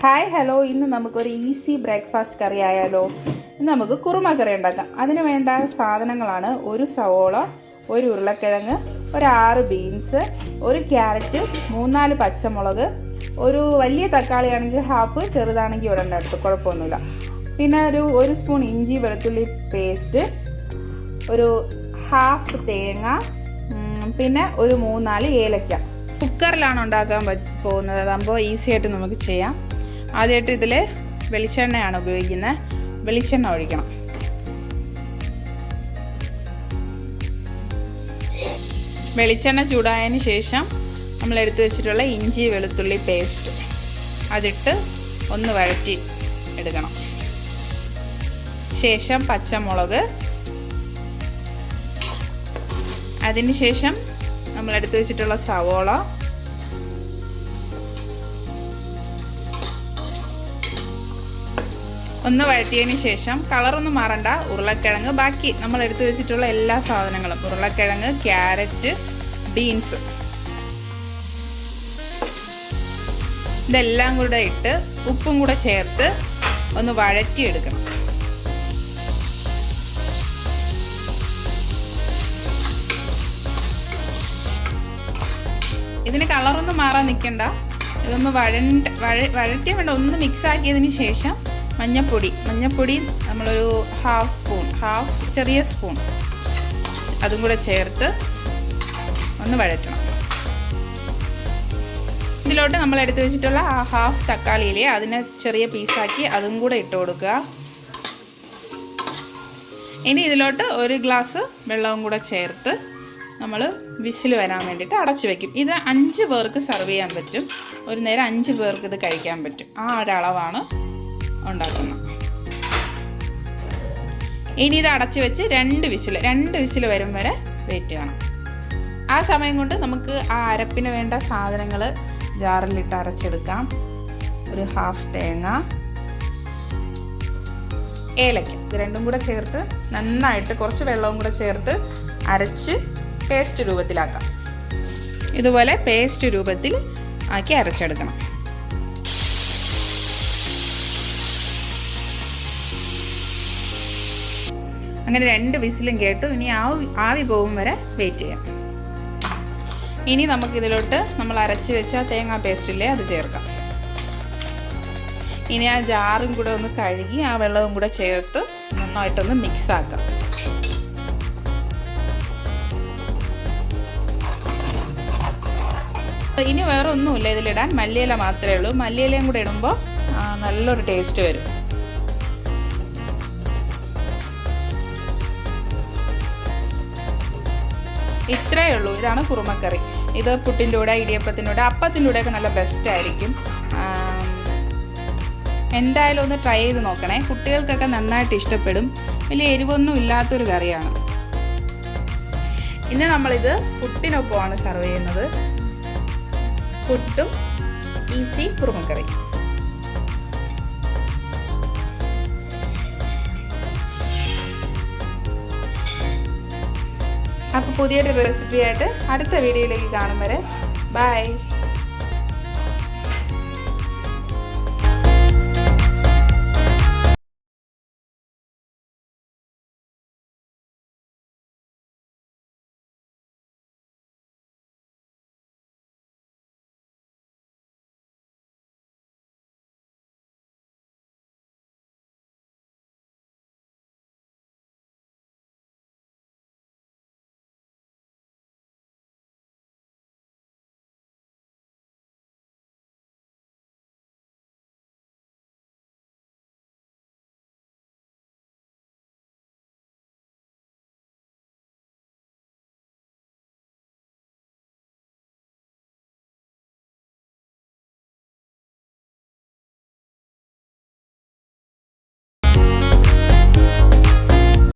Hi hello, ഇന്ന് നമുക്കൊരു easy breakfast കറി ആയാലോ. ഇന്ന് നമുക്ക് കുറുമ കറി ഉണ്ടാക്കാം. അതിന് വേണ്ട സാധനങ്ങളാണ്: ഒരു സവോള, ഒരു ഉരുളക്കിഴങ്ങ്, ഒരു 6 ബീൻസ്, ഒരു ക്യാരറ്റ്, 3-4 പച്ചമുളക്, ഒരു വലിയ തക്കാളി ആണെങ്കിൽ ഹാഫ്, ചെറുതാണെങ്കിൽ ഒരെണ്ണം എടുത്ത് കുഴപ്പമൊന്നുമില്ല. പിന്നെ ഒരു സ്പൂൺ ഇഞ്ചി വെളുത്തുള്ളി പേസ്റ്റ്, ഒരു ഹാഫ് തേങ്ങ, പിന്നെ ഒരു 3-4 ഏലക്ക. കുക്കറിലാണ് ഉണ്ടാക്കാൻ പോകുന്നത്. അതാകുമ്പോൾ ഈസി ആയിട്ട് നമുക്ക് ചെയ്യാം. ആദ്യമായിട്ട് ഇതിൽ വെളിച്ചെണ്ണയാണ് ഉപയോഗിക്കുന്നത്. വെളിച്ചെണ്ണ ഒഴിക്കണം. വെളിച്ചെണ്ണ ചൂടായതിന് ശേഷം നമ്മൾ എടുത്തു വെച്ചിട്ടുള്ള ഇഞ്ചി വെളുത്തുള്ളി പേസ്റ്റ് അതിട്ട് ഒന്ന് വഴറ്റി എടുക്കണം. ശേഷം പച്ചമുളക്, അതിന് ശേഷം നമ്മൾ എടുത്തു വെച്ചിട്ടുള്ള സവോള, ഒന്ന് വഴറ്റിയതിന് ശേഷം കളറൊന്നും മാറണ്ട, ഉരുളക്കിഴങ്ങ്, ബാക്കി നമ്മൾ എടുത്തു വെച്ചിട്ടുള്ള എല്ലാ സാധനങ്ങളും, ഉരുളക്കിഴങ്ങ്, ക്യാരറ്റ്, ബീൻസ്, ഇതെല്ലാം കൂടെ ഇട്ട് ഉപ്പും കൂടെ ചേർത്ത് ഒന്ന് വഴറ്റിയെടുക്കണം. ഇതിന് കളറൊന്നും മാറാൻ നിൽക്കണ്ട. ഇതൊന്ന് വഴറ്റിയ വേണ്ട, ഒന്ന് മിക്സ് ആക്കിയതിന് ശേഷം മഞ്ഞപ്പൊടി നമ്മളൊരു ഹാഫ് ചെറിയ സ്പൂൺ അതും കൂടെ ചേർത്ത് ഒന്ന് വഴറ്റണം. ഇതിലോട്ട് നമ്മൾ എടുത്തു വെച്ചിട്ടുള്ള ആ ഹാഫ് തക്കാളിയിലെ അതിനെ ചെറിയ പീസാക്കി അതും കൂടെ ഇട്ട് കൊടുക്കുക. ഇനി ഇതിലോട്ട് 1 ഗ്ലാസ് വെള്ളവും കൂടെ ചേർത്ത് നമ്മൾ വിസിൽ വരാൻ വേണ്ടിയിട്ട് അടച്ചു വെക്കും. ഇത് 5 പേർക്ക് സെർവ് ചെയ്യാൻ പറ്റും. ഒരു നേരം 5 പേർക്ക് ഇത് കഴിക്കാൻ പറ്റും. ആ ഒരളവാണ് ഉണ്ടാക്കുന്നത്. ഇനി ഇത് അടച്ചു വെച്ച് 2 വിസിൽ വരും വരെ വെയിറ്റ് ചെയ്യണം. ആ സമയം കൊണ്ട് നമുക്ക് ആ അരപ്പിന് വേണ്ട സാധനങ്ങൾ ജാറിലിട്ട് അരച്ചെടുക്കാം. ഒരു ഹാഫ് തേങ്ങ, ഏലക്ക, ഇത് രണ്ടും കൂടെ ചേർത്ത് നന്നായിട്ട് കുറച്ച് വെള്ളവും കൂടെ ചേർത്ത് അരച്ച് പേസ്റ്റ് രൂപത്തിലാക്കാം. ഇതുപോലെ പേസ്റ്റ് രൂപത്തിൽ ആക്കി അരച്ചെടുക്കണം. അങ്ങനെ 2 വിസിലും കേട്ടു. ഇനി ആവി പോകും വരെ വെയിറ്റ് ചെയ്യാം. ഇനി നമുക്കിതിലോട്ട് നമ്മൾ അരച്ച് വെച്ച തേങ്ങാ പേസ്റ്റില്ലേ അത് ചേർക്കാം. ഇനി ആ ജാറും കൂടെ ഒന്ന് കഴുകി ആ വെള്ളവും കൂടെ ചേർത്ത് നന്നായിട്ടൊന്ന് മിക്സ് ആക്കാം. ഇനി വേറെ ഒന്നുമില്ല ഇതിലിടാൻ, മല്ലിയില മാത്രമേ ഉള്ളൂ. മല്ലിയിലയും കൂടെ ഇടുമ്പോൾ നല്ലൊരു ടേസ്റ്റ് വരും. ഇത്രയേ ഉള്ളൂ. ഇതാണ് കുറുമക്കറി. ഇത് പുട്ടിൻ്റെ കൂടെ, ഇടിയപ്പത്തിൻ്റെ കൂടെ, അപ്പത്തിൻ്റെ കൂടെയൊക്കെ നല്ല ബെസ്റ്റ് ആയിരിക്കും. എന്തായാലും ഒന്ന് ട്രൈ ചെയ്ത് നോക്കണേ. കുട്ടികൾക്കൊക്കെ നന്നായിട്ട് ഇഷ്ടപ്പെടും. വലിയ എരിവൊന്നും ഇല്ലാത്തൊരു കറിയാണ്. ഇന്ന് നമ്മളിത് പുട്ടിനൊപ്പമാണ് സെർവ് ചെയ്യുന്നത്. പുട്ടും ഈസി കുറുമക്കറി. അപ്പോൾ പുതിയൊരു റെസിപ്പിയായിട്ട് അടുത്ത വീഡിയോയിലേക്ക് കാണും വരെ ബൈ.